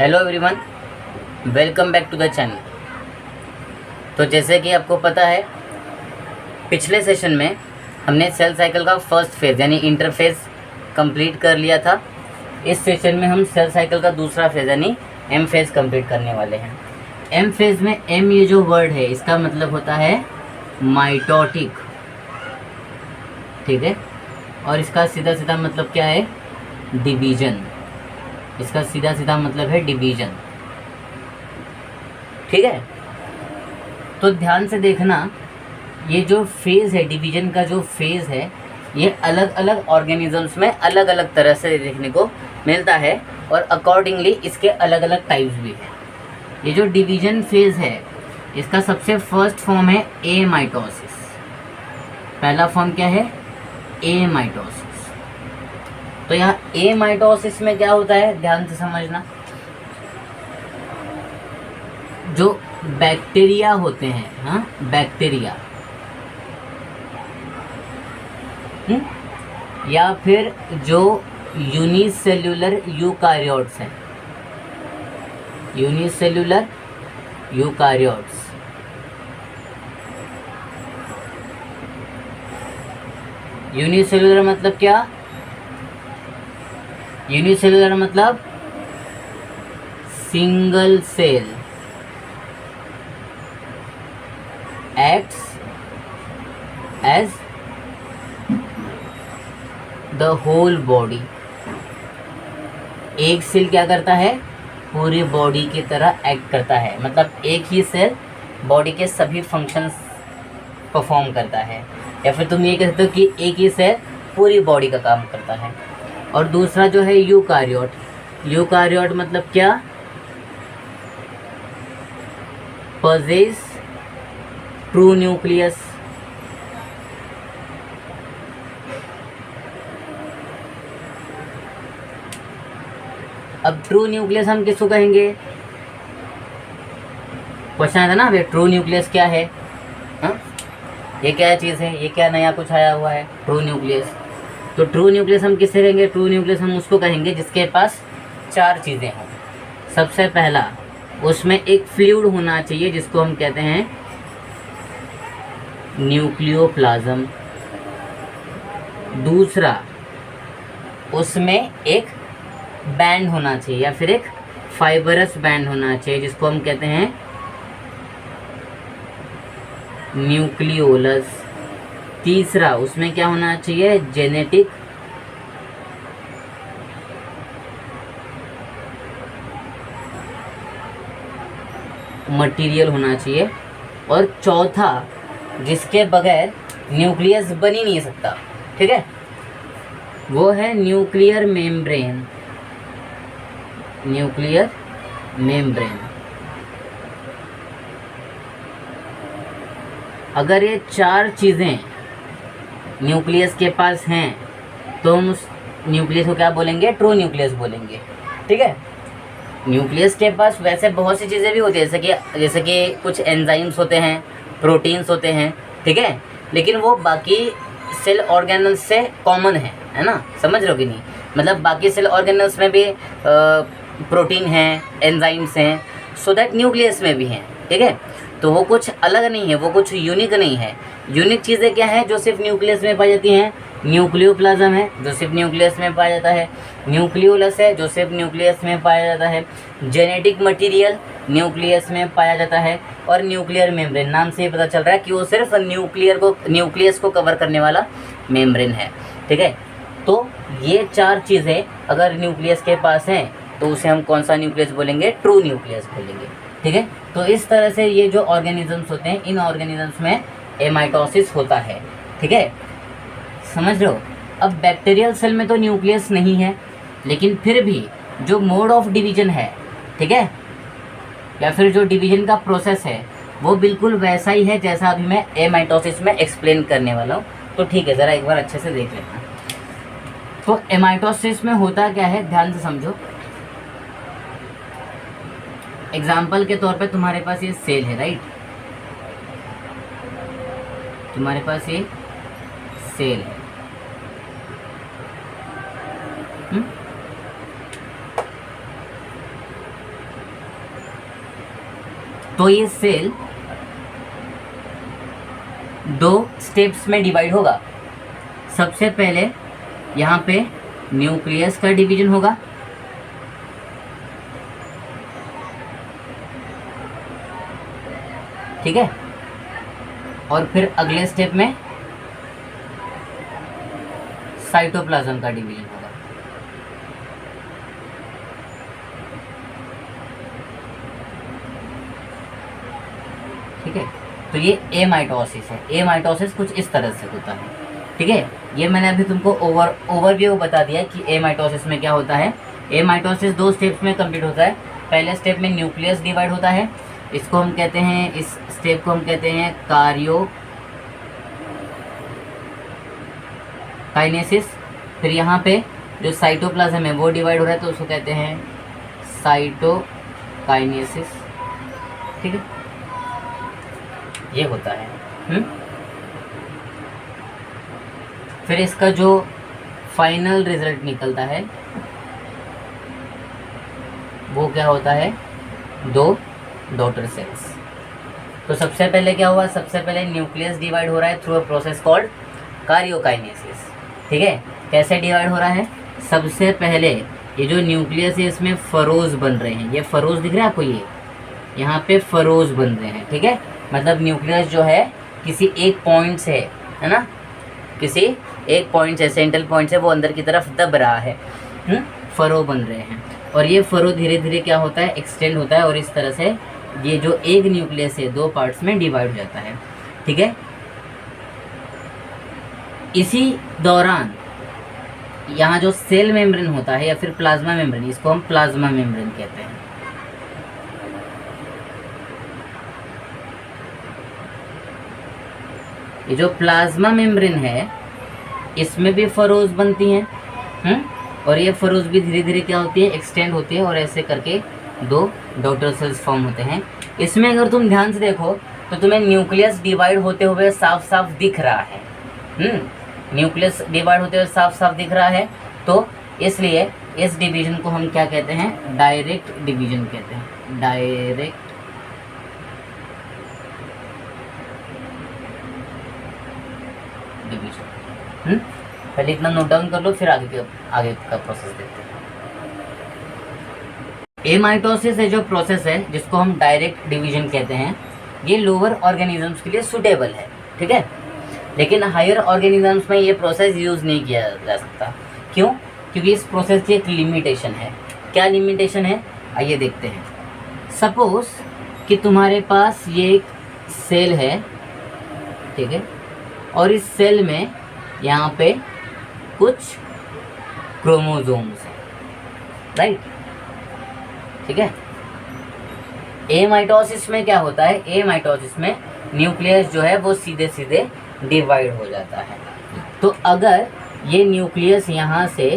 Hello everyone, welcome back to the channel. तो जैसे कि आपको पता है, पिछले सेशन में हमने सेल साइकिल का फर्स्ट फेज़ यानी इंटरफेज़ कंप्लीट कर लिया था। इस सेशन में हम सेल साइकिल का दूसरा फेज़ यानी एम फेज़ कंप्लीट करने वाले हैं। एम फेज़ में एम ये जो वर्ड है इसका मतलब होता है माइटोटिक, ठीक है। और इसका सीधा सीधा मतलब क्या है? डिवीज़न। इसका सीधा सीधा मतलब है डिवीज़न, ठीक है। तो ध्यान से देखना, ये जो फेज़ है, डिवीज़न का जो फेज़ है, ये अलग अलग ऑर्गेनिजम्स में अलग अलग तरह से देखने को मिलता है और अकॉर्डिंगली इसके अलग अलग टाइप्स भी है। ये जो डिवीज़न फेज़ है इसका सबसे फर्स्ट फॉर्म है ए माइटोसिस। पहला फॉर्म क्या है? ए माइटोसिस। तो यहाँ ए माइटोसिस में क्या होता है, ध्यान से समझना। जो बैक्टीरिया होते हैं, हाँ, बैक्टीरिया या फिर जो यूनिसेल्युलर यूकारियोट्स हैं, यूनिसेल्युलर यूकारियोट्स, यूनिसेल्युलर मतलब क्या? यूनिसेल्युलर मतलब single cell acts as the whole body। एक सेल क्या करता है? पूरी बॉडी की तरह एक्ट करता है। मतलब एक ही सेल बॉडी के सभी फंक्शंस परफॉर्म करता है, या फिर तुम ये कह सकते हो कि एक ही सेल पूरी बॉडी का काम करता है। और दूसरा जो है यूकारियोट। यूकारियोट मतलब क्या? Possess true nucleus. अब ट्रू न्यूक्लियस हम किसको कहेंगे? क्वेश्चन आया था ना, अभी ट्रू न्यूक्लियस क्या है? हाँ, ये क्या चीज़ है? ये क्या नया कुछ आया हुआ है? True nucleus. तो ट्रू न्यूक्लियस हम किससे कहेंगे? ट्रू न्यूक्लियस हम उसको कहेंगे जिसके पास चार चीज़ें हों। सबसे पहला, उसमें एक फ्लूइड होना चाहिए जिसको हम कहते हैं न्यूक्लियोप्लाज्म। दूसरा, उसमें एक बैंड होना चाहिए या फिर एक फाइबरस बैंड होना चाहिए जिसको हम कहते हैं न्यूक्लियोलस। तीसरा, उसमें क्या होना चाहिए? जेनेटिक मटेरियल होना चाहिए। और चौथा, जिसके बगैर न्यूक्लियस बन ही नहीं सकता, ठीक है, वो है न्यूक्लियर मेम्ब्रेन। Nuclear membrane. अगर ये चार चीज़ें न्यूक्लियस के पास हैं तो हम उस न्यूक्लियस को क्या बोलेंगे? ट्रू न्यूक्लियस बोलेंगे, ठीक है। न्यूक्लियस के पास वैसे बहुत सी चीज़ें भी होती है, जैसे कि कुछ एंजाइम्स होते हैं, प्रोटीन्स होते हैं, ठीक है, लेकिन वो बाकी सेल ऑर्गेनल्स से कॉमन है ना? समझ रहे हो कि नहीं? मतलब बाकी सेल ऑर्गेनल्स में भी प्रोटीन हैं, एंजाइम्स हैं, सो दैट न्यूक्लियस में भी हैं, ठीक है। तो वो कुछ अलग नहीं है, वो कुछ यूनिक नहीं है। यूनिक चीज़ें क्या हैं जो सिर्फ न्यूक्लियस में पाई जाती हैं? न्यूक्लियोप्लाज्म है जो सिर्फ न्यूक्लियस में पाया जाता है, न्यूक्लियोलस है जो सिर्फ न्यूक्लियस में पाया जाता है, जेनेटिक मटेरियल न्यूक्लियस में पाया जाता है, और न्यूक्लियर मेम्ब्रेन। नाम से ही पता चल रहा है कि वो सिर्फ न्यूक्लियस को कवर करने वाला मेम्ब्रेन है, ठीक है। तो ये चार चीज़ें अगर न्यूक्लियस के पास हैं तो उसे हम कौन सा न्यूक्लियस बोलेंगे? ट्रू न्यूक्लियस बोलेंगे, ठीक है। तो इस तरह से ये जो ऑर्गेनिजम्स होते हैं, इन ऑर्गेनिजम्स में एमाइटोसिस होता है, ठीक है, समझ रहे हो। अब बैक्टीरियल सेल में तो न्यूक्लियस नहीं है, लेकिन फिर भी जो मोड ऑफ डिवीजन है, ठीक है, या फिर जो डिवीजन का प्रोसेस है, वो बिल्कुल वैसा ही है जैसा अभी मैं एमाइटोसिस में एक्सप्लेन करने वाला हूँ। तो ठीक है, ज़रा एक बार अच्छे से देख लेना। तो एमाइटोसिस में होता क्या है, ध्यान से समझो। एग्जाम्पल के तौर पे तुम्हारे पास ये सेल है, राइट? तुम्हारे पास ये सेल है, तो ये सेल 2 स्टेप्स में डिवाइड होगा। सबसे पहले यहाँ पे न्यूक्लियस का डिवीजन होगा, ठीक है, और फिर अगले स्टेप में साइटोप्लाज्म का डिवीजन होगा। ठीक है, तो ये ए माइटोसिस है। ए माइटोसिस कुछ इस तरह से होता है, ठीक है। ये मैंने अभी तुमको ओवरव्यू बता दिया कि ए माइटोसिस में क्या होता है। ए माइटोसिस 2 स्टेप्स में कंप्लीट होता है। पहले स्टेप में न्यूक्लियस डिवाइड होता है, इसको हम कहते हैं, इस स्टेप को हम कहते हैं काइनेसिस। फिर यहाँ पे जो साइटोप्लाज्म है वो डिवाइड हो रहा है तो उसको कहते हैं साइटोकाइनेसिस, ठीक है, ये होता है। फिर इसका जो फाइनल रिजल्ट निकलता है वो क्या होता है, 2 डॉटर सेल्स। तो सबसे पहले क्या हुआ, सबसे पहले न्यूक्लियस डिवाइड हो रहा है through a process called karyokinesis, ठीक है। कैसे डिवाइड हो रहा है, सबसे पहले ये जो न्यूक्लियस है इसमें फरोज बन रहे हैं। ये फरोज दिख रहे हैं आपको, ये यहाँ पे फरोज बन रहे हैं, ठीक है। मतलब न्यूक्लियस जो है किसी एक पॉइंट से, है ना, किसी एक पॉइंट से, सेंट्रल पॉइंट से वो अंदर की तरफ दब रहा है, फरो बन रहे हैं। और ये फरो धीरे धीरे क्या होता है, एक्सटेंड होता है और इस तरह से ये जो एक न्यूक्लियस है 2 पार्ट्स में डिवाइड हो जाता है, ठीक है। इसी दौरान यहाँ जो सेल मेम्ब्रेन होता है या फिर प्लाज्मा मेम्ब्रेन, इसको हम प्लाज्मा मेम्ब्रेन कहते हैं। ये जो प्लाज्मा मेम्ब्रेन है इसमें भी फरोज बनती हैं, और ये फरोज भी धीरे धीरे क्या होती है, एक्सटेंड होती है और ऐसे करके 2 डॉटर सेल्स फॉर्म होते हैं। इसमें अगर तुम ध्यान से देखो तो तुम्हें न्यूक्लियस डिवाइड होते हुए साफ साफ दिख रहा है। न्यूक्लियस डिवाइड होते हुए साफ साफ दिख रहा है, तो इसलिए इस डिवीजन को हम क्या कहते हैं, डायरेक्ट डिवीजन कहते हैं। Direct division. पहले इतना नोट डाउन कर लो, फिर आगे का प्रोसेस देखते हैं। एमाइटोसिस है जो प्रोसेस है जिसको हम डायरेक्ट डिवीजन कहते हैं, ये लोअर ऑर्गेनिजम्स के लिए सूटेबल है, ठीक है। लेकिन हायर ऑर्गेनिजम्स में ये प्रोसेस यूज़ नहीं किया जा सकता। क्यों? क्योंकि इस प्रोसेस की एक लिमिटेशन है। क्या लिमिटेशन है, आइए देखते हैं। सपोज कि तुम्हारे पास ये एक सेल है, ठीक है, और इस सेल में यहाँ पे कुछ क्रोमोसोम्स हैं, राइट, ठीक है। एमाइटोसिस में क्या होता है, एमाइटोसिस में न्यूक्लियस जो है वो सीधे सीधे डिवाइड हो जाता है। तो अगर ये न्यूक्लियस यहाँ से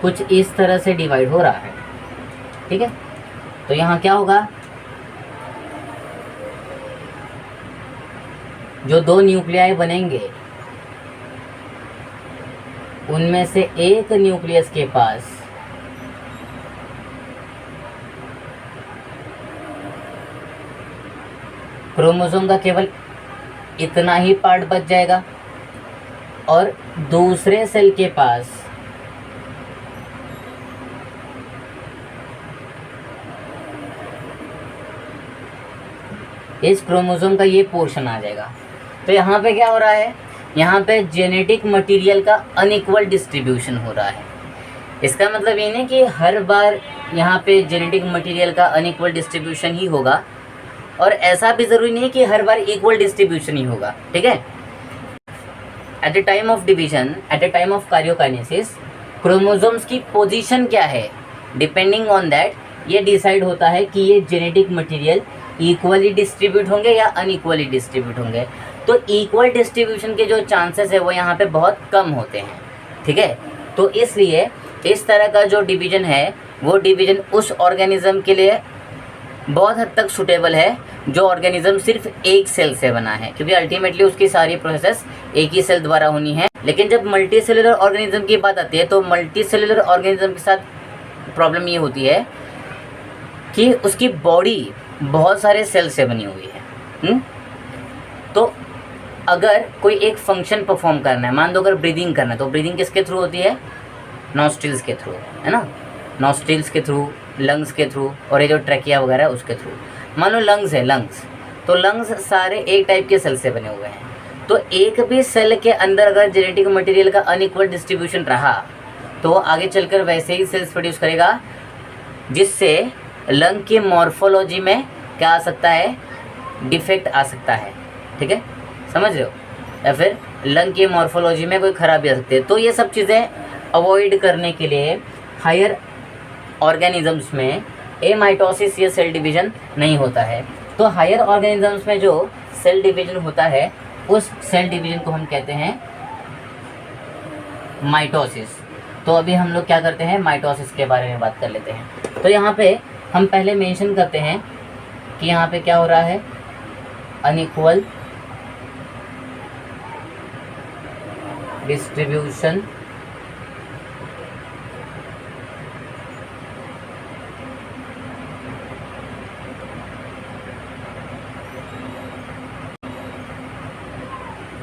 कुछ इस तरह से डिवाइड हो रहा है, ठीक है, तो यहाँ क्या होगा, जो 2 न्यूक्लियाई बनेंगे उनमें से एक न्यूक्लियस के पास क्रोमोसोम का केवल इतना ही पार्ट बच जाएगा और दूसरे सेल के पास इस क्रोमोसोम का ये पोर्शन आ जाएगा। तो यहाँ पे क्या हो रहा है, यहाँ पे जेनेटिक मटेरियल का अनइक्वल डिस्ट्रीब्यूशन हो रहा है। इसका मतलब ये नहीं कि हर बार यहाँ पे जेनेटिक मटेरियल का अनइक्वल डिस्ट्रीब्यूशन ही होगा, और ऐसा भी ज़रूरी नहीं कि हर बार इक्वल डिस्ट्रीब्यूशन ही होगा, ठीक है। At the time of division, at the time of karyokinesis, chromosomes की पोजीशन क्या है, डिपेंडिंग ऑन दैट ये डिसाइड होता है कि ये जेनेटिक मटेरियल इक्वली डिस्ट्रीब्यूट होंगे या अनइक्वली डिस्ट्रीब्यूट होंगे। तो इक्वल डिस्ट्रीब्यूशन के जो चांसेस है वो यहाँ पे बहुत कम होते हैं, ठीक है। तो इसलिए इस तरह का जो डिवीजन है वो डिवीजन उस ऑर्गेनिज्म के लिए बहुत हद तक सूटेबल है जो ऑर्गेनिज्म सिर्फ एक सेल से बना है, क्योंकि अल्टीमेटली उसकी सारी प्रोसेस एक ही सेल द्वारा होनी है। लेकिन जब मल्टी सेलुलर ऑर्गेनिज्म की बात आती है तो मल्टी सेलुलर ऑर्गेनिज्म के साथ प्रॉब्लम ये होती है कि उसकी बॉडी बहुत सारे सेल से बनी हुई है। तो अगर कोई एक फंक्शन परफॉर्म करना है, मान लो अगर ब्रीदिंग करना है, तो ब्रीदिंग किसके थ्रू होती है? नॉस्ट्रिल्स के थ्रू, है ना। नॉस्ट्रिल्स के थ्रू, लंग्स के थ्रू, और ये जो ट्रैकिया वगैरह है उसके थ्रू। मान लो लंग्स है, लंग्स, तो लंग्स सारे एक टाइप के सेल से बने हुए हैं। तो एक भी सेल के अंदर अगर जेनेटिक मटेरियल का अनइक्वल डिस्ट्रीब्यूशन रहा तो आगे चलकर वैसे ही सेल्स प्रोड्यूस करेगा, जिससे लंग की मॉर्फोलॉजी में क्या आ सकता है? डिफेक्ट आ सकता है। ठीक है, समझ रहे हो? या फिर लंग की मॉर्फोलॉजी में कोई खराबी आ सकती है। तो ये सब चीज़ें अवॉइड करने के लिए हायर ऑर्गेनिजम्स में एमाइटोसिस या सेल डिवीजन नहीं होता है। तो हायर ऑर्गेनिजम्स में जो सेल डिवीजन होता है उस सेल डिवीजन को हम कहते हैं माइटोसिस। तो अभी हम लोग क्या करते हैं? माइटोसिस के बारे में बात कर लेते हैं। तो यहाँ पे हम पहले मेंशन करते हैं कि यहाँ पे क्या हो रहा है? Unequal distribution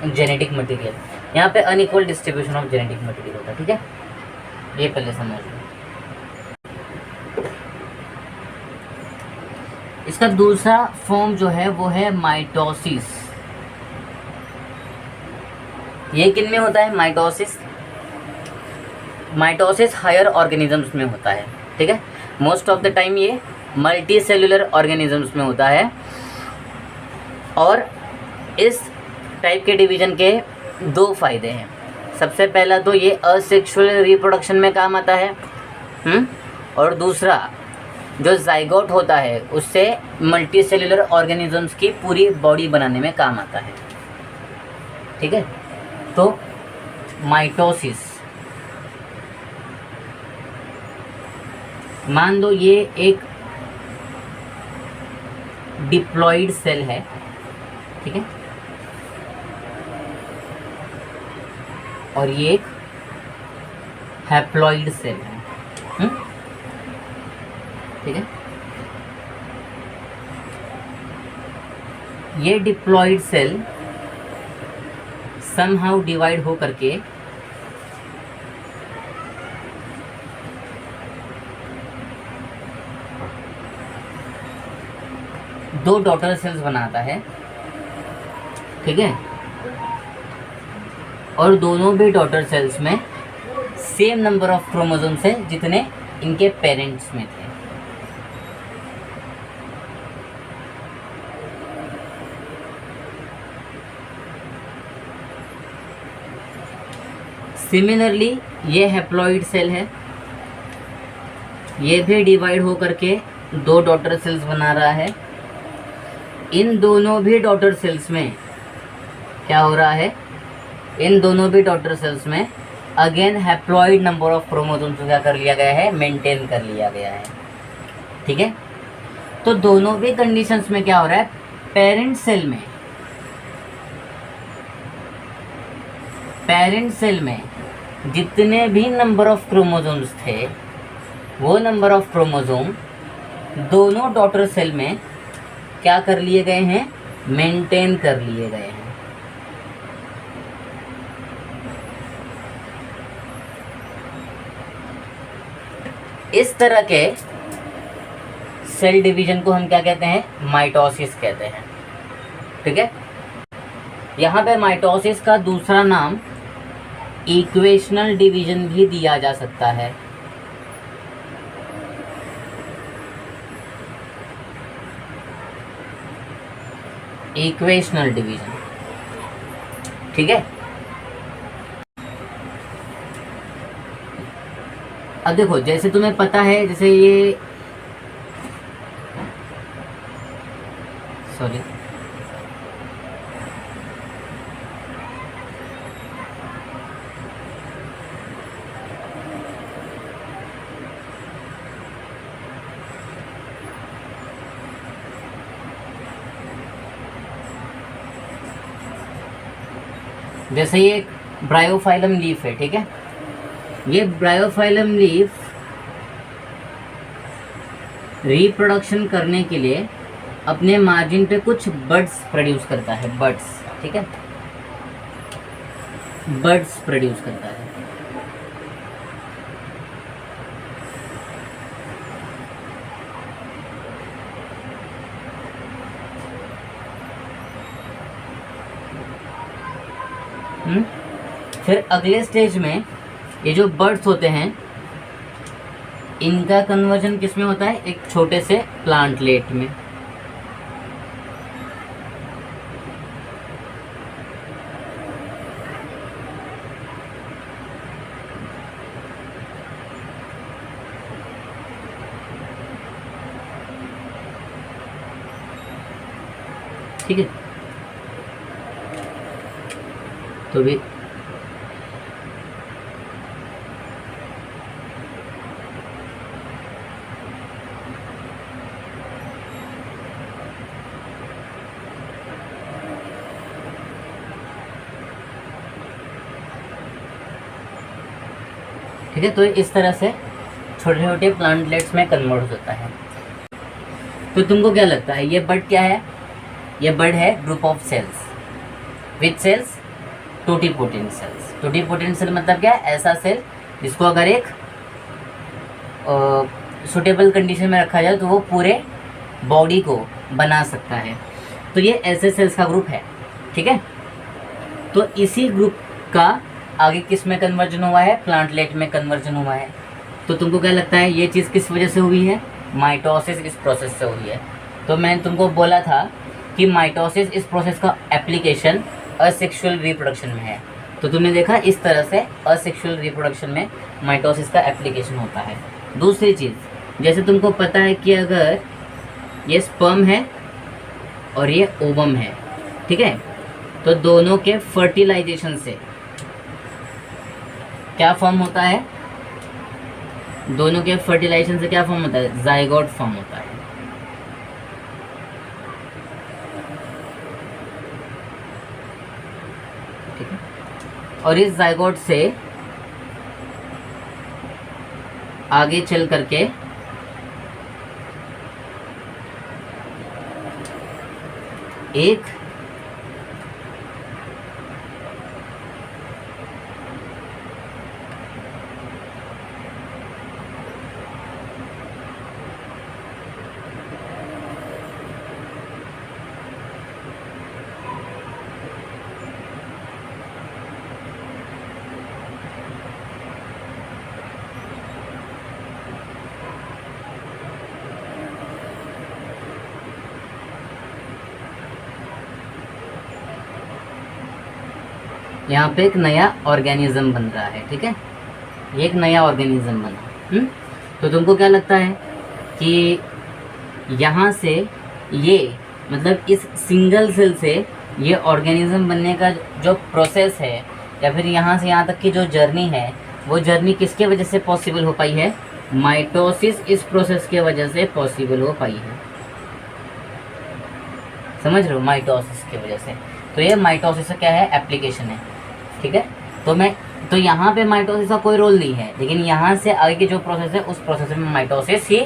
genetic material. यहाँ पे unequal distribution of genetic material होता है। ठीक है, ये पहले समझ लो। इसका दूसरा फॉर्म जो है वो है माइटोसिस। ये किन में होता है? माइटोसिस। माइटोसिस हायर ऑर्गेनिजम्स में होता है। ठीक है, मोस्ट ऑफ द टाइम ये मल्टी सेलुलर ऑर्गेनिजम्स में होता है। और इस टाइप के डिवीजन के दो फायदे हैं। सबसे पहला तो ये असेक्सुअल रिप्रोडक्शन में काम आता है, और दूसरा जो जाइगोट होता है उससे मल्टी सेलुलर ऑर्गेनिजम्स की पूरी बॉडी बनाने में काम आता है। ठीक है, तो माइटोसिस, मान लो ये एक डिप्लॉइड सेल है। ठीक है, और ये एक हैप्लॉइड सेल है। ठीक है, ये डिप्लॉइड सेल समहाउ डिवाइड हो करके दो डॉटर सेल्स बनाता है। ठीक है, और दोनों भी डॉटर सेल्स में सेम नंबर ऑफ क्रोमोसोम्स है जितने इनके पेरेंट्स में थे। सिमिलरली ये हैप्लॉइड सेल है, ये भी डिवाइड हो करके दो डॉटर सेल्स बना रहा है। इन दोनों भी डॉटर सेल्स में क्या हो रहा है? इन दोनों भी डॉटर सेल्स में again haploid number of chromosomes क्या कर लिया गया है? मेंटेन कर लिया गया है। ठीक है, तो दोनों भी कंडीशंस में क्या हो रहा है? पेरेंट सेल में जितने भी नंबर ऑफ क्रोमोसोम्स थे वो नंबर ऑफ क्रोमोसोम दोनों डॉटर सेल में क्या कर लिए गए हैं? मेंटेन कर लिए गए हैं। इस तरह के सेल डिवीजन को हम क्या कहते हैं? माइटोसिस कहते हैं। ठीक है, यहाँ पे माइटोसिस का दूसरा नाम इक्वेशनल डिवीजन भी दिया जा सकता है। Equational division. ठीक है, अब देखो जैसे तुम्हें पता है, जैसे ये सॉरी जैसे ये ब्रायोफाइलम लीफ है। ठीक है, ये ब्रायोफाइलम लीफ रिप्रोडक्शन करने के लिए अपने मार्जिन पे कुछ बड्स प्रोड्यूस करता है, बड्स, ठीक है, बड्स प्रोड्यूस करता है। फिर अगले स्टेज में ये जो बर्ड्स होते हैं इनका कन्वर्जन किस में होता है, एक छोटे से प्लांटलेट में। ठीक है, तो भी ठीक है, तो इस तरह से छोटे छोटे प्लांटलेट्स में कन्वर्ट होता है। तो तुमको क्या लगता है ये बर्ड क्या है? ये बर्ड है group of cells with cells totipotent cells. Totipotent cell मतलब क्या है? ऐसा सेल जिसको अगर एक सुटेबल कंडीशन में रखा जाए तो वो पूरे बॉडी को बना सकता है। तो ये ऐसे सेल्स का ग्रुप है, ठीक है। तो इसी ग्रुप का आगे किस में कन्वर्जन हुआ है? प्लांटलेट में कन्वर्जन हुआ है। तो तुमको क्या लगता है ये चीज़ किस वजह से हुई है? माइटोसिस इस प्रोसेस से हुई है। तो मैंने तुमको बोला था कि माइटोसिस इस प्रोसेस का एप्लीकेशन असेक्सुअल रिप्रोडक्शन में है। तो तुमने देखा इस तरह से असेक्सुअल रिप्रोडक्शन में माइटोसिस का एप्लीकेशन होता है। दूसरी चीज़, जैसे तुमको पता है कि अगर ये स्पर्म है और ये ओवम है, ठीक है, तो दोनों के फर्टिलाइजेशन से क्या फॉर्म होता है? दोनों के फर्टिलाइजेशन से क्या फॉर्म होता है? जाइगोट फॉर्म होता है। ठीक है, और इस जाइगोट से आगे चल करके एक यहाँ पे एक नया ऑर्गेनिज्म बन रहा है, ठीक है, ये एक नया ऑर्गेनिज्म बना। तो तुमको क्या लगता है कि यहाँ से ये मतलब इस सिंगल सेल से ये ऑर्गेनिज्म बनने का जो प्रोसेस है या फिर यहाँ से यहाँ तक की जो जर्नी है वो जर्नी किसके वजह से पॉसिबल हो पाई है? माइटोसिस इस प्रोसेस के वजह से पॉसिबल हो पाई है। समझ रहे हो? माइटोसिस की वजह से। तो ये माइटोसिस का क्या है? एप्लीकेशन है, ठीक है। तो यहाँ पे माइटोसिस का कोई रोल नहीं है, लेकिन यहाँ से आगे की जो प्रोसेस है उस प्रोसेस में माइटोसिस ही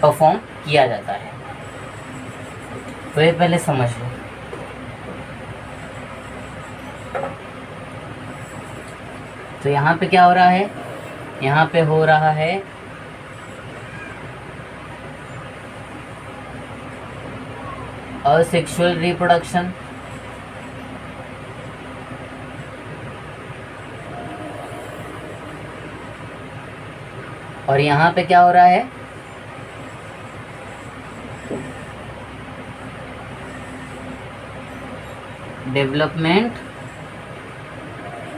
परफॉर्म किया जाता है। तो ये पहले समझ लो। तो यहाँ पे क्या हो रहा है? यहाँ पे हो रहा है असेक्सुअल रिप्रोडक्शन, और यहाँ पे क्या हो रहा है? Development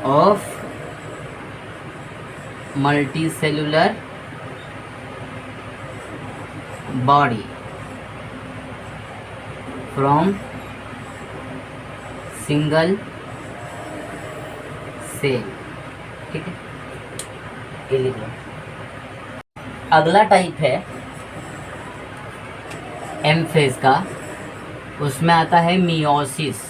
of multicellular body from single cell, ठीक है, ये लिख लो। अगला टाइप है एम फेज का, उसमें आता है मियोसिस।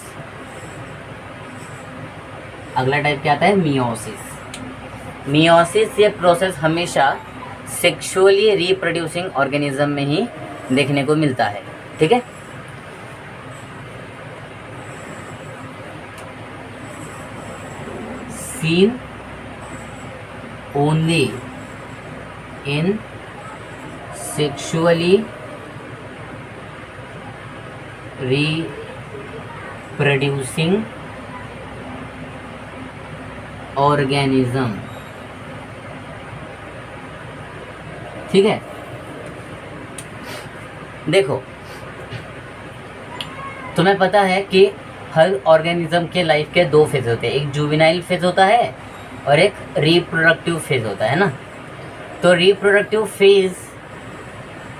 अगला टाइप क्या आता है? मियोसिस। मियोसिस ये प्रोसेस हमेशा सेक्सुअली रिप्रोड्यूसिंग ऑर्गेनिज्म में ही देखने को मिलता है। ठीक है। seen only in sexually reproducing organism, ठीक है। देखो, तुम्हें पता है कि हर ऑर्गेनिज्म के लाइफ के दो फेज होते हैं, एक जुवेनाइल फेज होता है और एक रिप्रोडक्टिव फेज होता है ना। तो रिप्रोडक्टिव फेज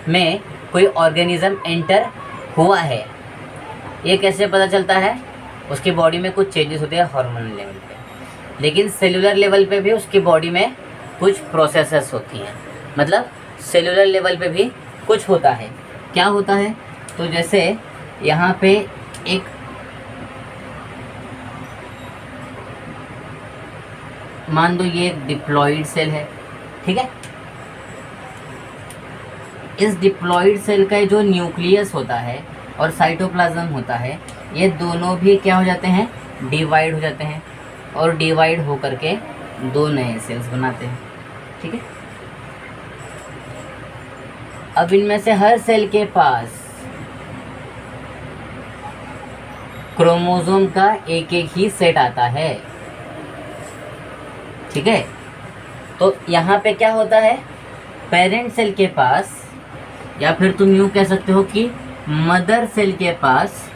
में कोई ऑर्गेनिज्म एंटर हुआ है, ये कैसे पता चलता है? उसकी बॉडी में कुछ चेंजेस होते हैं हार्मोनल लेवल पे, लेकिन सेलुलर लेवल पे भी उसकी बॉडी में कुछ प्रोसेसेस होती हैं, मतलब सेलुलर लेवल पे भी कुछ होता है। क्या होता है? तो जैसे यहाँ पे एक मान दो ये एक डिप्लॉइड सेल है, ठीक है। इस डिप्लॉइड सेल का जो न्यूक्लियस होता है और साइटोप्लाज्म होता है, ये दोनों भी क्या हो जाते हैं? डिवाइड हो जाते हैं, और डिवाइड हो करके दो नए सेल्स बनाते हैं, ठीक है। अब इनमें से हर सेल के पास क्रोमोसोम का एक एक ही सेट आता है, ठीक है। तो यहाँ पे क्या होता है? पेरेंट सेल के पास, या फिर तुम यूँ कह सकते हो कि मदर सेल के पास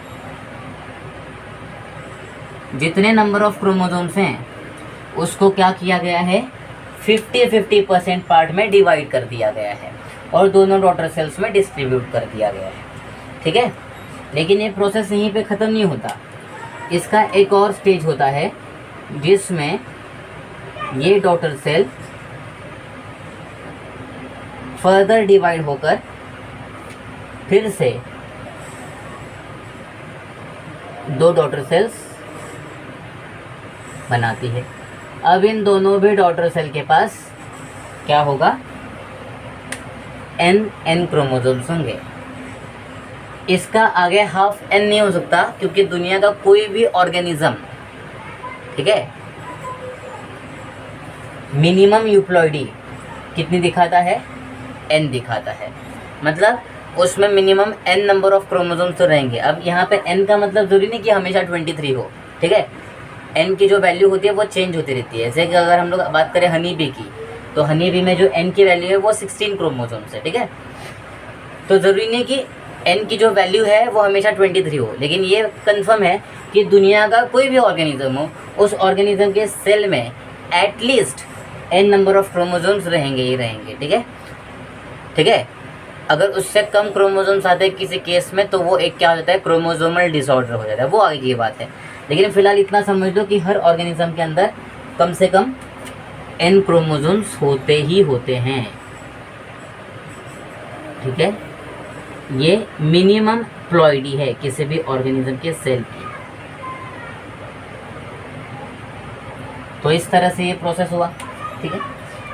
जितने नंबर ऑफ क्रोमोसोम्स हैं उसको क्या किया गया है? 50-50% पार्ट में डिवाइड कर दिया गया है और दोनों डॉटर सेल्स में डिस्ट्रीब्यूट कर दिया गया है, ठीक है। लेकिन ये प्रोसेस यहीं पे ख़त्म नहीं होता, इसका एक और स्टेज होता है जिसमें ये डॉटर सेल फर्दर डिवाइड होकर फिर से दो डॉटर सेल्स बनाती है। अब इन दोनों भी डॉटर सेल के पास क्या होगा? n क्रोमोसोम्स होंगे। इसका आगे हाफ n नहीं हो सकता, क्योंकि दुनिया का कोई भी ऑर्गेनिज्म, ठीक है, मिनिमम यूप्लॉइडी कितनी दिखाता है? n दिखाता है, मतलब उसमें minimum n number of chromosomes तो रहेंगे। अब यहाँ पे n का मतलब जरूरी नहीं कि हमेशा 23 हो, ठीक है। n की जो वैल्यू होती है वो चेंज होती रहती है। जैसे कि अगर हम लोग बात करें हनी बी की, तो हनी बी में जो n की वैल्यू है वो 16 क्रोमोसोम्स है, ठीक है। तो ज़रूरी नहीं कि n की जो वैल्यू है वो हमेशा 23 हो, लेकिन ये कंफर्म है कि दुनिया का कोई भी ऑर्गेनिज्म हो, उस ऑर्गेनिज्म के सेल में at least n number of chromosomes रहेंगे ही रहेंगे, ठीक है, ठीक है। अगर उससे कम क्रोमोसोम्स आते हैं किसी केस में, तो वो एक क्या हो जाता है? क्रोमोसोमल डिसऑर्डर हो जाता है, वो आगे की बात है। लेकिन फिलहाल इतना समझ लो कि हर ऑर्गेनिज्म के अंदर कम से कम n क्रोमोसोम्स होते ही होते हैं, ठीक है। ये मिनिमम प्लॉइडी है किसी भी ऑर्गेनिज्म के सेल की। तो इस तरह से ये प्रोसेस हुआ, ठीक है।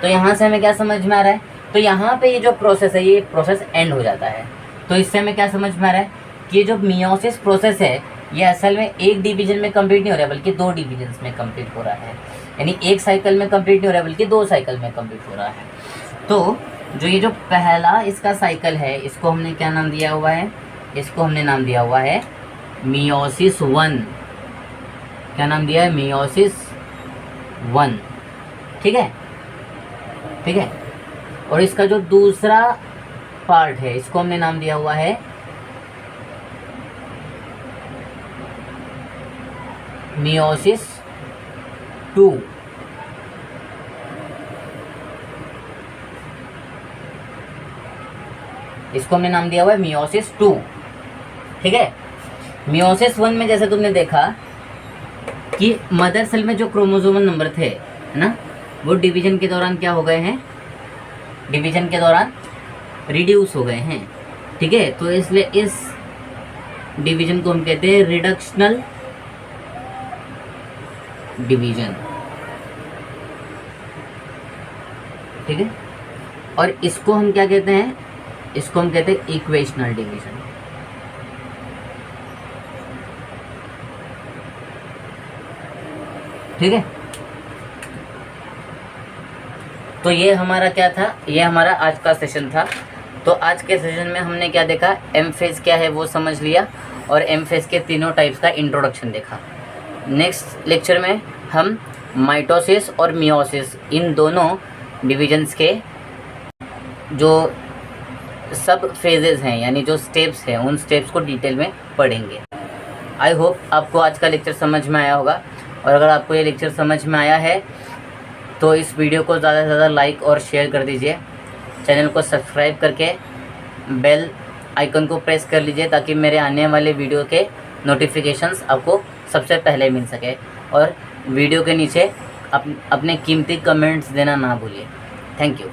तो यहाँ से हमें क्या समझ में आ रहा है? तो यहाँ पे ये जो प्रोसेस है, ये प्रोसेस एंड हो जाता है। तो इससे हमें क्या समझ में आ रहा है कि ये जो मियोसिस प्रोसेस है, ये असल में एक डिवीजन में कंप्लीट नहीं हो रहा है, बल्कि दो डिवीजन्स में कंप्लीट हो रहा है। यानी एक साइकिल में कंप्लीट नहीं हो रहा है, बल्कि दो साइकिल में कंप्लीट हो रहा है। तो जो ये जो पहला इसका साइकिल है, इसको हमने क्या नाम दिया हुआ है? इसको हमने नाम दिया हुआ है मियोसिस 1। क्या नाम दिया है? मियोसिस 1, ठीक है, ठीक है। और इसका जो दूसरा पार्ट है, इसको हमने नाम दिया हुआ है मियोसिस 2। इसको हमने नाम दिया हुआ है मियोसिस 2, ठीक है। मियोसिस 1 में जैसे तुमने देखा कि मदर सेल में जो क्रोमोसोमल नंबर थे, है ना, वो डिवीजन के दौरान क्या हो गए हैं? डिवीजन के दौरान रिड्यूस हो गए हैं, ठीक है। तो इसलिए इस डिवीजन को हम कहते हैं रिडक्शनल डिवीजन, ठीक है। और इसको हम क्या कहते हैं? इसको हम कहते हैं इक्वेशनल डिवीजन, ठीक है। तो ये हमारा क्या था, ये हमारा आज का सेशन था। तो आज के सेशन में हमने क्या देखा, एम फेज क्या है वो समझ लिया, और एम फेज के तीनों टाइप्स का इंट्रोडक्शन देखा। नेक्स्ट लेक्चर में हम माइटोसिस और मियोसिस इन दोनों डिविजन्स के जो सब फेजेस हैं, यानी जो स्टेप्स हैं, उन स्टेप्स को डिटेल में पढ़ेंगे। आई होप आपको आज का लेक्चर समझ में आया होगा, और अगर आपको ये लेक्चर समझ में आया है तो इस वीडियो को ज़्यादा से ज़्यादा लाइक और शेयर कर दीजिए। चैनल को सब्सक्राइब करके बेल आइकन को प्रेस कर लीजिए, ताकि मेरे आने वाले वीडियो के नोटिफिकेशंस आपको सबसे पहले मिल सके। और वीडियो के नीचे अपने कीमती कमेंट्स देना ना भूलिए। Thank you.